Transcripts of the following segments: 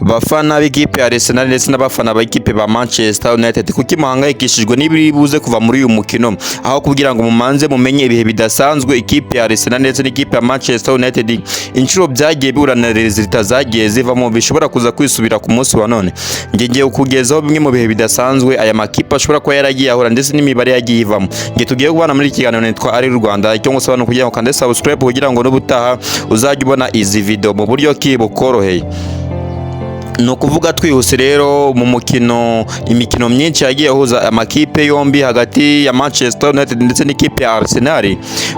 Bafana b'ikipe ya Arsenal ndetse n'abafana b'ikipe ba Manchester United kuki muhangayikishijwe n'ibiri buze kuva muri uyu mukino, aho kugira ngo mumanze mumenye ibihe bidasanzwe ikipe ya Arsenal ndetse n'ikipe ya Manchester United inshuro byagiye biburana resultat zagiye zivamo bishobora kuza kwisubira ku munsi wa none. Ngiye kugezaho bimwe mu bihe bidasanzwe aya makipe ashobora kuba yaragiye ahura ndetse n'imibare yagiye ivamo. Ngiye tugiye kubana muri kiganiro nitwa Ari Rwanda, icyo ngusaba kugira ngo kande subscribe kugira ngo n'ubutaha uzajye ubona izi video mu buryo kibukoroheye. No kuvuga twihuse rero mu imikino myinshi yagiye ahuza amakipe yombi hagati ya Manchester United ndetse n'ikipe ya Arsenal,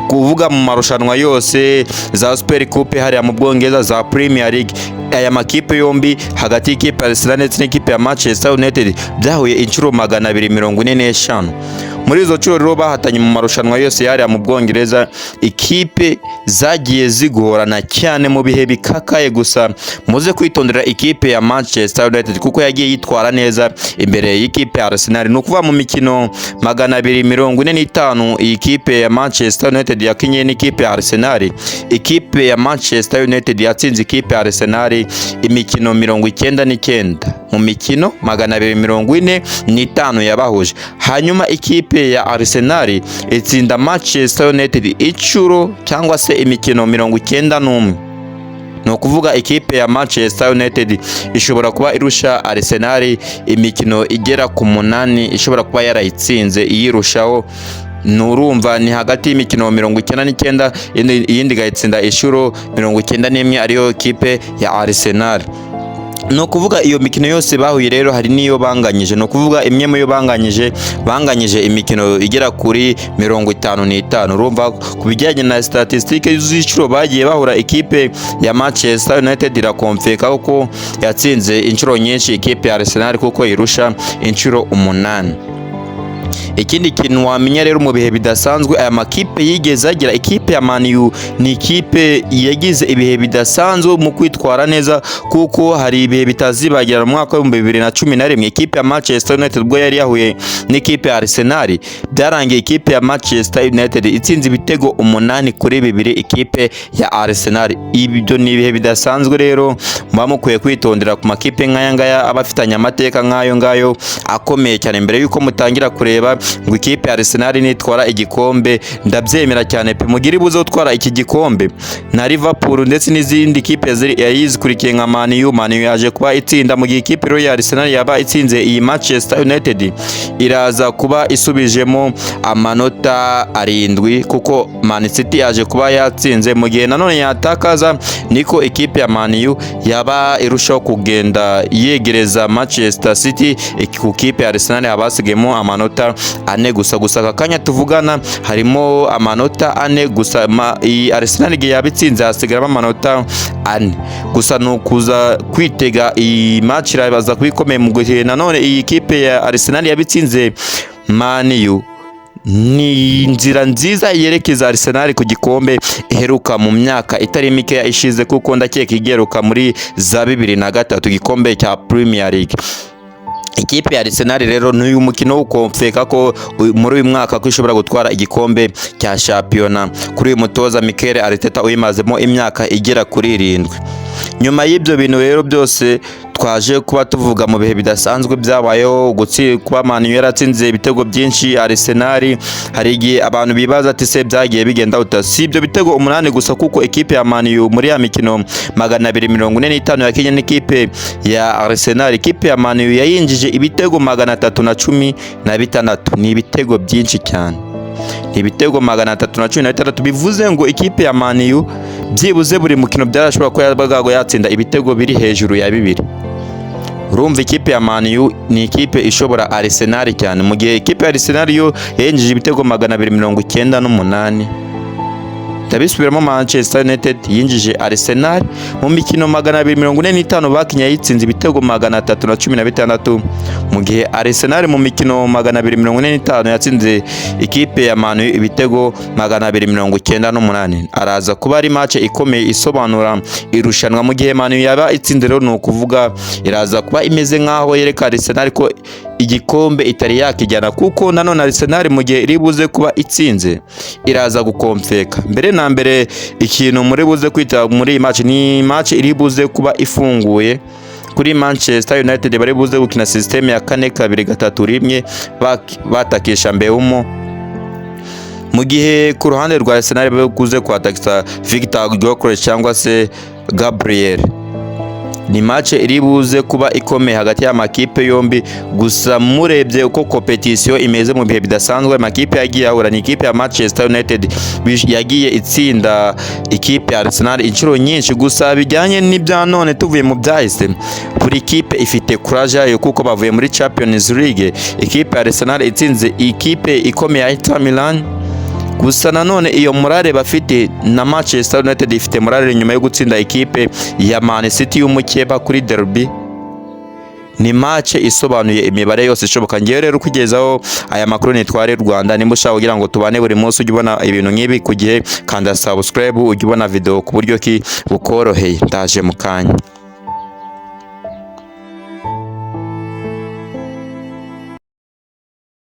kuvuga mu marushanwa yose za Super Coupe hariya mu Bwongereza za Premier League. Aya makipe yombi hagati y'ikipe ya Arsenal ndetse n'ikipe ya Manchester United byahuye inshuro 245. Muri izo nshuro rero bahatanye mu marushanwa yose yari mu Bwongereza, ikipe zagiye zigorana cyane mu bihe bikakaye. Gusa muze kwitondera ikipe ya Manchester United kuko yagiye yitwara neza imbere y'ikipe ya Arsenal. No kuva mu mikino 245 iyi kipe ya Manchester United yakinye n'ikipe ya Arsenal, ikipe ya Manchester United yatsinze ikipe ya Arsenal imikino 99 mu mikino 245 yabahuje. Hanyuma ikipe ya Arsenal itsinda Manchester United inshuro cyangwa se imikino 91. No kuvuga ikipe ya Manchester United ishobora kuba irusha Arsenal imikino igera ku 8, ishobora kuba yarayitsinze iyirushaho. Nurumva ni hagati y'imikino 99 iyindi gayitsinda inshuro 91 ariyo kipe ya Arsenal. No kuvuga iyo mikino yose bahuye rero hari niyo banganyije. No kuvuga imwe mu yo banganyije imikino igera kuri 55. Urumva kubijyanye na statistique z'icuro bagiye bahura ikipe ya Manchester United irakomfeka ko yatsinze inshuro nyinshi ikipe ya Arsenal kuko irusha inshuro 8. Ikindi kintu wamenya rero mu bihe bidasanzwe aya makipe yigeze agira, ikipe ya Man U ni ikipe yagize ibihe bidasanzwe mu kwitwara neza kuko hari ibihe bitazibagira mu mwaka wa 2011 ikipe ya Manchester United ubwo yari yahuye n'ikipe ya Arsenal, byarangiye ikipe ya Manchester United itsinze ibitego 8-2 ikipe ya Arsenal. Ibyo ni ibihe bidasanzwe rero muba mukwiye kwitondera ku makipe nk'aya ngaya abafitanye amateka nk'ayo ngayo akomeye cyane. Mbere yuko mutangira kureba ngo ikipe ya Arsenal nitwara igikombe, ndabyemera cyane pe, mugiri buze utwara iki gikombe na Liverpool ndetse n'izindi kipe yazikurikiye nka Man U yaje kuba itsinda, mu gihe ikipe ya Arsenal yaba itsinze iyi Manchester United iraza kuba isubijemo amanota 7 kuko Man City yaje kuba yatsinze, mu gihe nanone yatakaza niko ikipe ya Man U yaba irushaho kugenda yegereza Manchester City. Ku kipe ya Arsenal yabasigemo amanota 4 gusa akanya tuvugana harimo amanota 4 gusa. Arsenal yabitsinze hasigaramo amanota 4 gusa. Nukuza kwitega iyi match irabaza kwikomeye mu gihe nanone iyi kipe ya Arsenal yabitsinze Man U ni inzira nziza yerekeza Arsenal ku gikombe iheruka mu myaka itari mike ishize kuko ndakeka igeruka muri za 2003 gikombe cya Premier League. Ikipe ya Arsenal rero n'uyu mukino ukomfeka ko muri uyu mwaka ko ishobora gutwara igikombe cya shampiyona kuri uyu mutoza Mikel Arteta uyimazemo imyaka igera kuri 7. Nyuma y'ibyo bintu rero byose twaje kuba tuvuga mu bihe bidasanzwe byabayeho kuba Man U yaratsinze ibitego byinshi Arsenal. Hari igihe abantu bibaza ati se byagiye bigenda uta, si ibyo bitego 8 gusa kuko ikipe ya Man U muri ya mikino 245 yakinye n'ikipe ya Arsenal, ikipe ya Man U yayinjije ibitego 316. Ni ibitego byinshi cyane, ni ibitego 316. Bivuze ngo ikipe ya Man U byibuze buri mukino byarashobora ko yabagago yatsinda ibitego biri hejuru ya 2. Urumva ikipe ya Man U ni ikipe ishobora Arsenal cyane, mu gihe ikipe ya Arsenal yo yinjije ibitego 298. Tabisubiramo Manchester United yinjije Arsenal mu mikino 245 bakinya yitsinze ibitego 316, mu gihe Arsenal mu mikino 245 yatsinze ikipe ya Man U ibitego 298. Araza kuba ari match ikomeye isobanura irushanwa, mu gihe Man U yaba itsinze rero no kuvuga iraza kuba imeze nkaho yereka Arsenal ko igikombe itari yakijyana kuko nanone Arsenal mu gihe iri buze kuba itsinze iraza gukomfeka. Mbere na mbere ikintu muri buze kwita muri match ni match iri buze kuba ifunguye kuri Manchester United bari buze gukina system ya 4-2-3-1 batakisha Mbeumo, mu gihe ku ruhande rwa Arsenal bari buze kwatakisa Victor Gyökeres cyangwa se Gabriel. Ni match iri buze kuba ikomeye hagati y'amakipe yombi, gusa murebye uko competition imeze mu bihe bidasanzwe amakipe yagiye ahura, ni ikipe ya Manchester United yagiye itsinda ikipe ya Arsenal inshuro nyinshi, gusa bijyanye n'ibya none tuvuye mu byahise buri kipe ifite courage yayo kuko bavuye muri Champions League. Ikipe ya Arsenal itsinze ikipe ikomeye ya Inter Milan, gusa nanone iyo morale bafite na Manchester United ifite morale nyuma yo gutsinda ikipe ya Man City y'umukeba kuri derby. Ni match isobanuye imibare yose ishoboka. Ngiye rero kugezaho aya makuru nitware Rwanda, nimba ushaka kugira ngo tubane buri munsi ujye ubona ibintu nk'ibi ku gihe, kanda subscribe ujye ubona video ku buryo ki bukoroheye. Ndaje mu kanya.